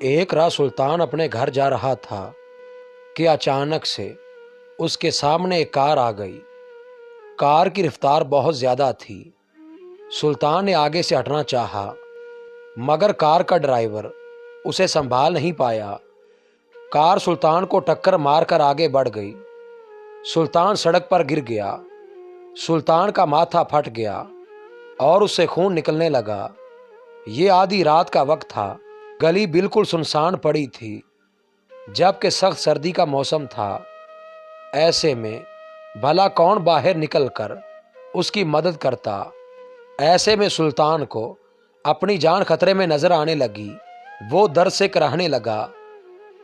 एक रात सुल्तान अपने घर जा रहा था कि अचानक से उसके सामने एक कार आ गई। कार की रफ्तार बहुत ज़्यादा थी। सुल्तान ने आगे से हटना चाहा, मगर कार का ड्राइवर उसे संभाल नहीं पाया। कार सुल्तान को टक्कर मारकर आगे बढ़ गई। सुल्तान सड़क पर गिर गया। सुल्तान का माथा फट गया और उससे खून निकलने लगा। ये आधी रात का वक्त था। गली बिल्कुल सुनसान पड़ी थी, जबकि सख्त सर्दी का मौसम था। ऐसे में भला कौन बाहर निकलकर उसकी मदद करता। ऐसे में सुल्तान को अपनी जान खतरे में नजर आने लगी। वो दर्द से कराहने लगा।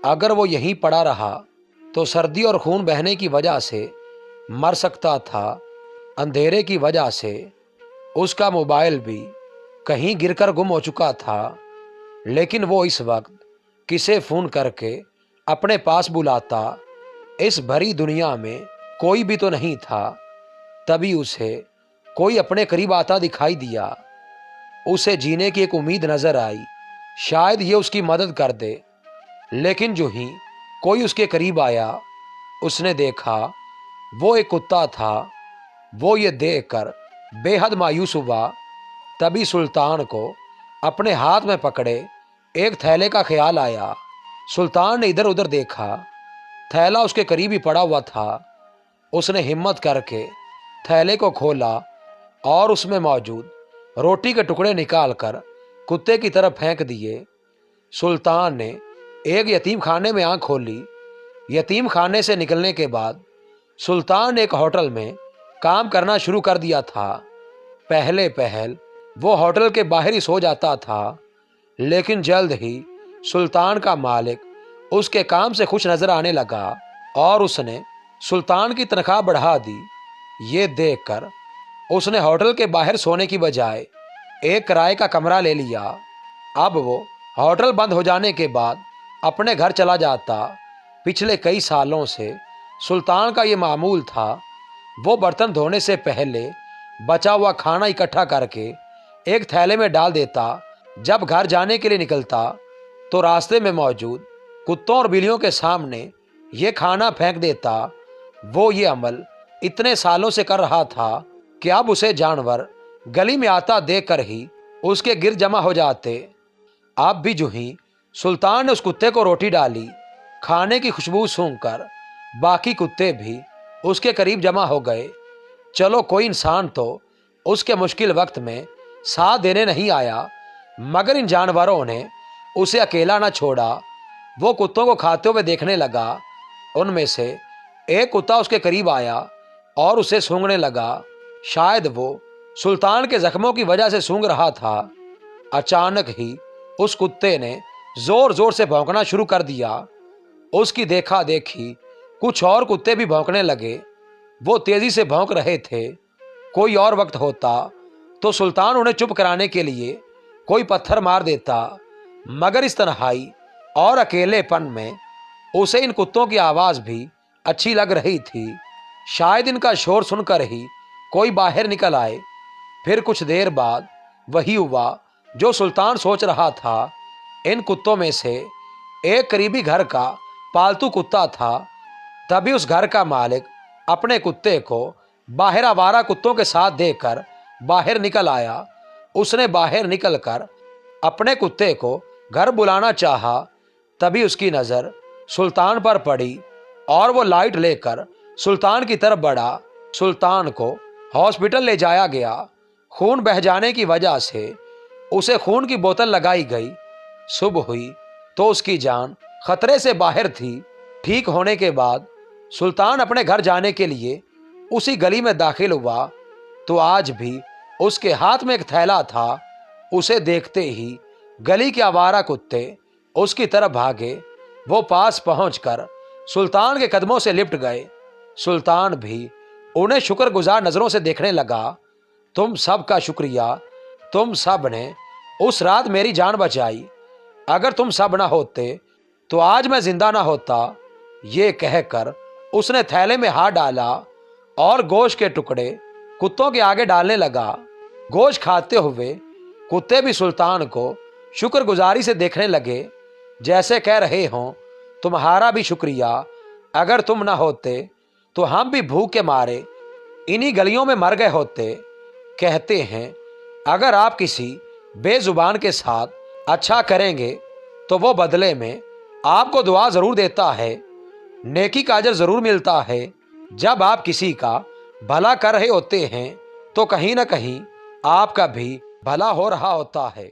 अगर वो यहीं पड़ा रहा तो सर्दी और खून बहने की वजह से मर सकता था। अंधेरे की वजह से उसका मोबाइल भी कहीं गिरकर गुम हो चुका था। लेकिन वो इस वक्त किसे फ़ोन करके अपने पास बुलाता। इस भरी दुनिया में कोई भी तो नहीं था। तभी उसे कोई अपने करीब आता दिखाई दिया। उसे जीने की एक उम्मीद नजर आई, शायद ये उसकी मदद कर दे। लेकिन जो ही कोई उसके करीब आया, उसने देखा वो एक कुत्ता था। वो ये देखकर बेहद मायूस हुआ। तभी सुल्तान को अपने हाथ में पकड़े एक थैले का ख्याल आया। सुल्तान ने इधर उधर देखा, थैला उसके करीब ही पड़ा हुआ था। उसने हिम्मत करके थैले को खोला और उसमें मौजूद रोटी के टुकड़े निकालकर कुत्ते की तरफ फेंक दिए। सुल्तान ने एक यतीम खाने में आंख खोली। यतीम खाने से निकलने के बाद सुल्तान ने एक होटल में काम करना शुरू कर दिया था। पहले पहल वो होटल के बाहर ही सो जाता था, लेकिन जल्द ही सुल्तान का मालिक उसके काम से खुश नजर आने लगा और उसने सुल्तान की तनख्वाह बढ़ा दी। ये देखकर उसने होटल के बाहर सोने की बजाय एक किराए का कमरा ले लिया। अब वो होटल बंद हो जाने के बाद अपने घर चला जाता। पिछले कई सालों से सुल्तान का ये मामूल था। वो बर्तन धोने से पहले बचा हुआ खाना इकट्ठा करके एक थैले में डाल देता। जब घर जाने के लिए निकलता तो रास्ते में मौजूद कुत्तों और बिल्लियों के सामने ये खाना फेंक देता। वो ये अमल इतने सालों से कर रहा था कि अब उसे जानवर गली में आता देखकर ही उसके गिर जमा हो जाते। अब भी जो ही सुल्तान ने उस कुत्ते को रोटी डाली, खाने की खुशबू सूंघकर बाकी कुत्ते भी उसके करीब जमा हो गए। चलो, कोई इंसान तो उसके मुश्किल वक्त में साथ देने नहीं आया, मगर इन जानवरों ने उसे अकेला न छोड़ा। वो कुत्तों को खाते हुए देखने लगा। उनमें से एक कुत्ता उसके करीब आया और उसे सूंघने लगा। शायद वो सुल्तान के जख्मों की वजह से सूंघ रहा था। अचानक ही उस कुत्ते ने जोर जोर से भौंकना शुरू कर दिया। उसकी देखा देखी कुछ और कुत्ते भी भौंकने लगे। वो तेजी से भौंक रहे थे। कोई और वक्त होता तो सुल्तान उन्हें चुप कराने के लिए कोई पत्थर मार देता, मगर इस तन्हाई और अकेलेपन में उसे इन कुत्तों की आवाज़ भी अच्छी लग रही थी। शायद इनका शोर सुनकर ही कोई बाहर निकल आए। फिर कुछ देर बाद वही हुआ जो सुल्तान सोच रहा था। इन कुत्तों में से एक करीबी घर का पालतू कुत्ता था। तभी उस घर का मालिक अपने कुत्ते को बाहर आवारा कुत्तों के साथ देकर बाहर निकल आया। उसने बाहर निकलकर अपने कुत्ते को घर बुलाना चाहा। तभी उसकी नज़र सुल्तान पर पड़ी और वो लाइट लेकर सुल्तान की तरफ बढ़ा। सुल्तान को हॉस्पिटल ले जाया गया। खून बह जाने की वजह से उसे खून की बोतल लगाई गई। सुबह हुई तो उसकी जान खतरे से बाहर थी। ठीक होने के बाद सुल्तान अपने घर जाने के लिए उसी गली में दाखिल हुआ तो आज भी उसके हाथ में एक थैला था। उसे देखते ही गली के आवारा कुत्ते उसकी तरफ भागे। वो पास पहुंचकर सुल्तान के कदमों से लिपट गए। सुल्तान भी उन्हें शुक्रगुजार नजरों से देखने लगा। तुम सब का शुक्रिया, तुम सब ने उस रात मेरी जान बचाई। अगर तुम सब ना होते तो आज मैं जिंदा ना होता। ये कहकर उसने थैले में हाथ डाला और गोश्त के टुकड़े कुत्तों के आगे डालने लगा। गोश्त खाते हुए कुत्ते भी सुल्तान को शुक्रगुजारी से देखने लगे। जैसे कह रहे हों तुम्हारा भी शुक्रिया, अगर तुम ना होते तो हम भी भूख के मारे इन्हीं गलियों में मर गए होते। कहते हैं अगर आप किसी बेजुबान के साथ अच्छा करेंगे तो वो बदले में आपको दुआ ज़रूर देता है, नेकी का अजर ज़रूर मिलता है। जब आप किसी का भला कर रहे होते हैं तो कहीं ना कहीं आपका भी भला हो रहा होता है।